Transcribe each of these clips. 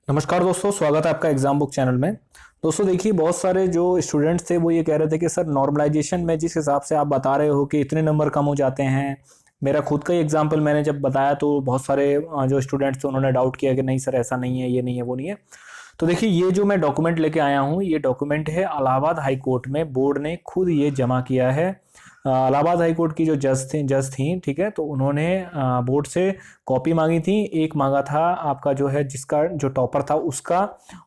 नमस्कार दोस्तों, स्वागत है आपका एग्जाम बुक चैनल में। दोस्तों देखिए, बहुत सारे जो स्टूडेंट्स थे वो ये कह रहे थे कि सर नॉर्मलाइजेशन में जिस हिसाब से आप बता रहे हो कि इतने नंबर कम हो जाते हैं। मेरा खुद का ही एग्जाम्पल मैंने जब बताया तो बहुत सारे जो स्टूडेंट्स थे उन्होंने डाउट किया कि नहीं सर, ऐसा नहीं है, ये नहीं है, वो नहीं है। तो देखिए, ये जो मैं डॉक्यूमेंट लेके आया हूँ, ये डॉक्यूमेंट है इलाहाबाद हाई कोर्ट में बोर्ड ने खुद ये जमा किया है। इलाहाबाद हाई कोर्ट की जो जज थी, ठीक है, तो उन्होंने बोर्ड से कॉपी मांगी थी। एक मांगा था आपका जो है, जिसका जो टॉपर था उसका,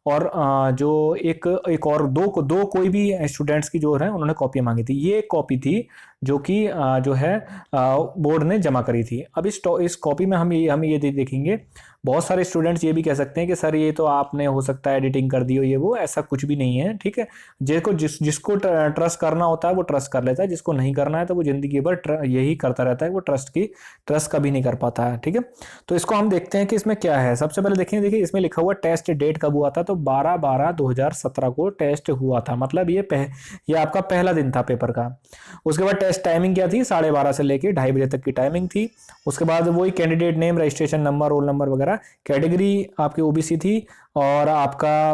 और जो एक एक और दो कोई भी स्टूडेंट्स की जो है उन्होंने कॉपी मांगी थी। ये एक कॉपी थी जो कि जो है बोर्ड ने जमा करी थी। अब इस कॉपी में हम ये देखेंगे। बहुत सारे स्टूडेंट्स ये भी कह सकते हैं कि सर ये तो आपने हो सकता है एडिटिंग कर दी हो, ये वो, ऐसा कुछ भी नहीं है, ठीक है। जिसको ट्रस्ट करना होता है वो ट्रस्ट कर लेता है, जिसको नहीं करना है तो वो जिंदगी भर यही करता रहता है, वो ट्रस्ट कभी नहीं कर पाता है, ठीक है। तो इसको हम देखते हैं कि इसमें क्या है। सबसे पहले देखिए इसमें लिखा हुआ टेस्ट डेट कब हुआ था, तो 12/12/2017 को टेस्ट हुआ था। मतलब ये आपका पहला दिन था पेपर का। उसके बाद टेस्ट टाइमिंग क्या थी, 12:30 से लेके 2:30 बजे तक की टाइमिंग थी। उसके बाद वही candidate name, registration number, roll number वगैरह। कैटेगरी आपकी ओबीसी थी, और आपका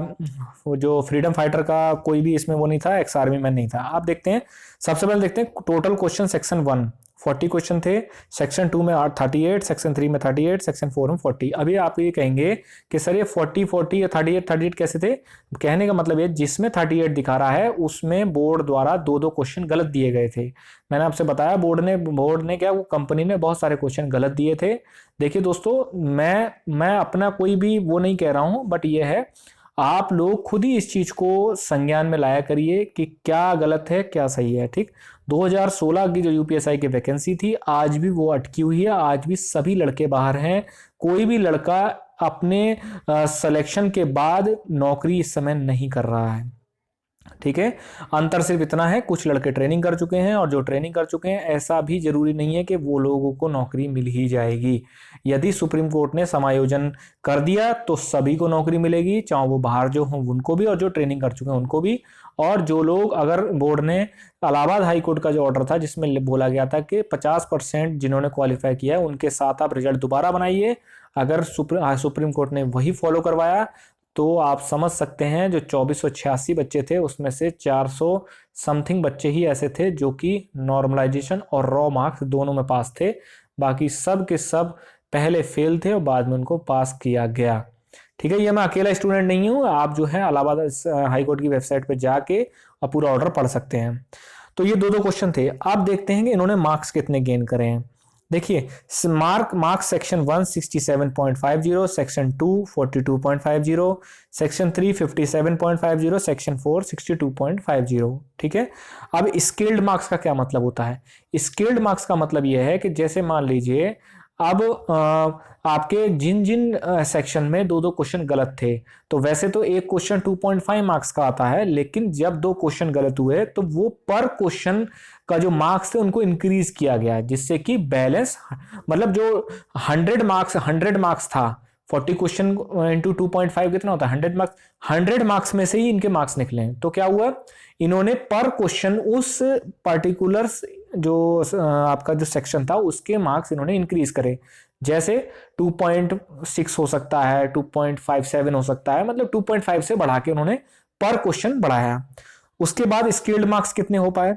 वो जो फ्रीडम फाइटर का कोई भी इसमें वो नहीं था, एक्स आर्मी मैन नहीं था। आप देखते हैं, सबसे पहले देखते हैं टोटल क्वेश्चन। सेक्शन 1 40 क्वेश्चन थे, सेक्शन 2 में 38, सेक्शन 3 में 38, सेक्शन 4 में 40। अभी आप ये कहेंगे कि सर ये 40 या 38 कैसे थे। कहने का मतलब ये, जिसमें 38 दिखा रहा है उसमें बोर्ड द्वारा दो दो क्वेश्चन गलत दिए गए थे। मैंने आपसे बताया बोर्ड ने क्या, वो कंपनी ने बहुत सारे क्वेश्चन गलत दिए थे। देखिए दोस्तों, मैं अपना कोई भी वो नहीं कह रहा हूं, बट ये है, आप लोग खुद ही इस चीज को संज्ञान में लाया करिए कि क्या गलत है क्या सही है, ठीक। 2016 की जो यूपीएसआई की वैकेंसी थी, आज भी वो अटकी हुई है। आज भी सभी लड़के बाहर हैं। कोई भी लड़का अपने सिलेक्शन के बाद नौकरी इस समय नहीं कर रहा है, ठीक है। अंतर सिर्फ इतना है, कुछ लड़के ट्रेनिंग कर चुके हैं, और जो ट्रेनिंग कर चुके हैं ऐसा भी जरूरी नहीं है कि वो लोगों को नौकरी मिल ही जाएगी। यदि सुप्रीम कोर्ट ने समायोजन कर दिया तो सभी को नौकरी मिलेगी, चाहे वो बाहर जो हों उनको भी, और जो ट्रेनिंग कर चुके हैं उनको भी। और जो लोग, अगर बोर्ड ने इलाहाबाद हाई कोर्ट का जो ऑर्डर था जिसमें बोला गया था कि 50% जिन्होंने क्वालिफाई किया है उनके साथ आप रिजल्ट दोबारा बनाइए, अगर सुप्रीम कोर्ट ने वही फॉलो करवाया तो आप समझ सकते हैं, जो 2486 बच्चे थे उसमें से 400 समथिंग बच्चे ही ऐसे थे जो कि नॉर्मलाइजेशन और रॉ मार्क्स दोनों में पास थे। बाकी सब के सब पहले फेल थे और बाद में उनको पास किया गया, ठीक है। ये मैं अकेला स्टूडेंट नहीं हूँ, आप जो है इलाहाबाद हाई कोर्ट की वेबसाइट पे जाके और पूरा ऑर्डर पढ़ सकते हैं। तो ये दो दो क्वेश्चन थे। आप देखते हैं कि इन्होंने मार्क्स कितने गेन करे हैं। देखिए, marks section 1 67.50, section 2 42.50, section 3 57.50, section 4 62.50, ठीक है। अब स्केल्ड मार्क्स का क्या मतलब होता है। स्केल्ड मार्क्स का मतलब यह है कि जैसे मान लीजिए, अब आपके जिन जिन सेक्शन में दो दो क्वेश्चन गलत थे, तो वैसे तो एक क्वेश्चन 2.5 मार्क्स का आता है, लेकिन जब दो क्वेश्चन गलत हुए तो वो पर क्वेश्चन का जो मार्क्स थे उनको इंक्रीज किया गया, जिससे कि बैलेंस, मतलब जो 100 मार्क्स था, 40 क्वेश्चन इंटू 2.5 कितना होता है, 100 मार्क्स। 100 मार्क्स में से ही इनके मार्क्स निकले। तो क्या हुआ, इन्होंने पर क्वेश्चन उस पर्टिकुलर जो आपका जो सेक्शन था उसके मार्क्स इन्होंने इंक्रीज करे। जैसे 2.6 हो सकता है, 2.57 हो सकता है, मतलब 2.5 से बढ़ा के उन्होंने पर क्वेश्चन बढ़ाया। उसके बाद स्केल्ड मार्क्स कितने हो पाए,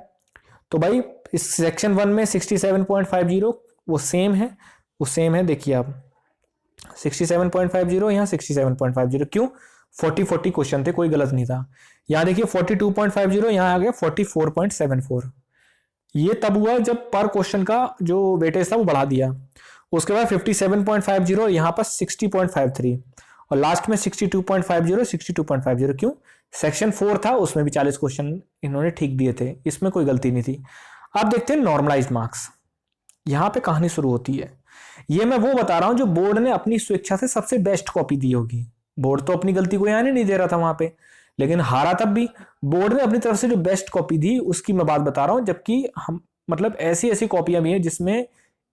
तो भाई इस सेक्शन 1 में 67.50 वो सेम है। देखिए आप 67.50, यहाँ 67.50, क्यों, 40 क्वेश्चन थे, कोई गलत नहीं था। यहाँ देखिए 42.50, यहाँ आ गया 44.74। ये तब हुआ जब पर क्वेश्चन का जो वेटेज था वो बढ़ा दिया। उसके बाद 57.50, यहाँ पर 60.53, और लास्ट में 62.50, 62.50, क्यों, सेक्शन 4 था उसमें भी 40 क्वेश्चन इन्होंने ठीक दिए थे, इसमें कोई गलती नहीं थी। अब देखते हैं नॉर्मलाइज्ड मार्क्स। यहां पे कहानी शुरू होती है। ये मैं वो बता रहा हूं जो बोर्ड ने अपनी स्वेच्छा से सबसे बेस्ट कॉपी दी होगी। बोर्ड तो अपनी गलती को आने नहीं दे रहा था वहां पे, लेकिन हारा तब भी। बोर्ड ने अपनी तरफ से जो बेस्ट कॉपी दी उसकी मैं बात बता रहा हूं, जबकि हम, मतलब ऐसी ऐसी कॉपियां भी हैं जिसमें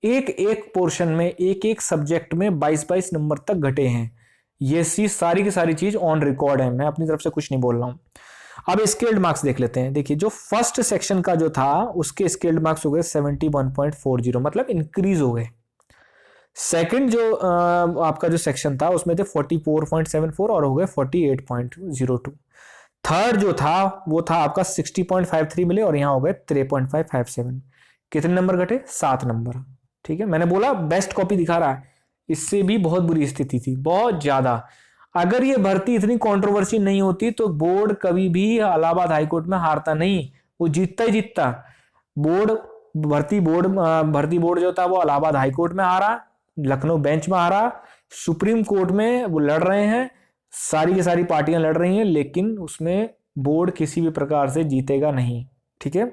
एक एक पोर्शन में, एक एक सब्जेक्ट में 22-22 नंबर तक घटे हैं। ये चीज सारी की सारी चीज ऑन रिकॉर्ड है, मैं अपनी तरफ से कुछ नहीं बोल रहा हूं। अब स्केल्ड मार्क्स देख लेते हैं। देखिए, जो फर्स्ट सेक्शन का जो था उसके स्केल्ड मार्क्स हो गए 71.40, मतलब इंक्रीज हो गए। सेकंड जो आपका जो सेक्शन था उसमें थे 44.74 और हो गए 48.02। थर्ड जो था वो था आपका 60.53 मिले और यहाँ हो गए 3.557। कितने नंबर घटे? 7 नंबर। ठीक है, मैंने बोला बेस्ट कॉपी दिखा रहा है, इससे भी बहुत बुरी स्थिति थी, बहुत ज्यादा। अगर ये भर्ती इतनी कंट्रोवर्सी नहीं होती तो बोर्ड कभी भी इलाहाबाद हाईकोर्ट में हारता नहीं, वो जीतता ही जीतता। बोर्ड भर्ती बोर्ड जो था वो इलाहाबाद हाईकोर्ट में हारा, लखनऊ बेंच में हारा, सुप्रीम कोर्ट में वो लड़ रहे हैं, सारी की सारी पार्टियां लड़ रही हैं, लेकिन उसमें बोर्ड किसी भी प्रकार से जीतेगा नहीं। ठीक है,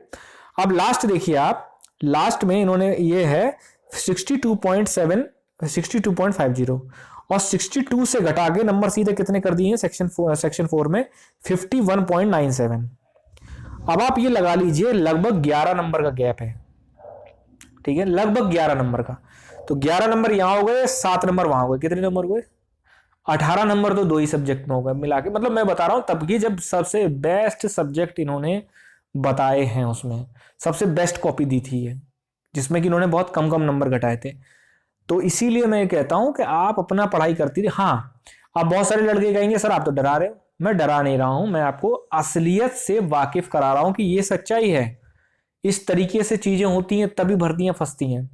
अब लास्ट देखिए आप, लास्ट में इन्होंने ये है 62.7 62.50 और 62 से घटा के नंबर सीधे कितने कर दिए हैं सेक्शन 4 में 51.97। अब आप ये लगा लीजिए लगभग 11 नंबर का गैप है। ठीक है, लगभग 11 नंबर का। तो 11 नंबर यहां हो गए, 7 नंबर वहां हो गए, कितने नंबर हुए? 18 नंबर तो दो ही सब्जेक्ट में हो गए मिला के। मतलब मैं बता रहा हूं तब की जब सबसे बेस्ट सब्जेक्ट इन्होंने बताए हैं, उसमें सबसे बेस्ट कॉपी दी थी ये, जिसमें कि इन्होंने बहुत कम कम नंबर घटाए थे। तो इसीलिए मैं कहता हूं कि आप अपना पढ़ाई करती रहिए। हाँ, आप बहुत सारे लड़के कहेंगे सर आप तो डरा रहे हो, मैं डरा नहीं रहा हूं, मैं आपको असलियत से वाकिफ करा रहा हूं कि ये सच्चाई है, इस तरीके से चीजें होती हैं तभी भर्तियां फंसती हैं।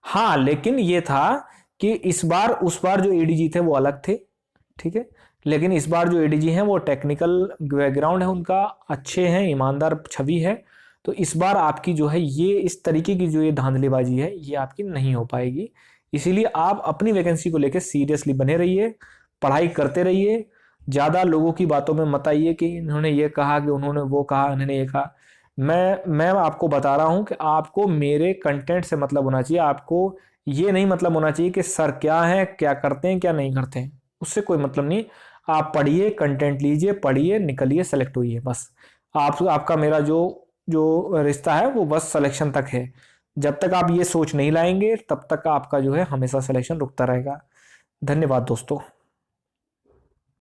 हाँ, लेकिन ये था कि इस बार उस बार जो एडीजी थे वो अलग थे। ठीक है, लेकिन इस बार जो एडीजी हैं वो टेक्निकल बैकग्राउंड है उनका, अच्छे हैं, ईमानदार छवि है। तो इस बार आपकी जो है ये इस तरीके की जो ये धांधलीबाजी है ये आपकी नहीं हो पाएगी। इसीलिए आप अपनी वैकेंसी को लेकर सीरियसली बने रहिए, पढ़ाई करते रहिए, ज़्यादा लोगों की बातों में मत आइए कि इन्होंने ये कहा, कि उन्होंने वो कहा, इन्होंने ये कहा। मैं आपको बता रहा हूं कि आपको मेरे कंटेंट से मतलब होना चाहिए, आपको ये नहीं मतलब होना चाहिए कि सर क्या है, क्या करते हैं, क्या नहीं करते हैं, उससे कोई मतलब नहीं। आप पढ़िए, कंटेंट लीजिए, पढ़िए, निकलिए, सेलेक्ट होइए, बस। आपका मेरा जो जो रिश्ता है वो बस सिलेक्शन तक है। जब तक आप ये सोच नहीं लाएंगे तब तक आपका जो है हमेशा सिलेक्शन रुकता रहेगा। धन्यवाद दोस्तों।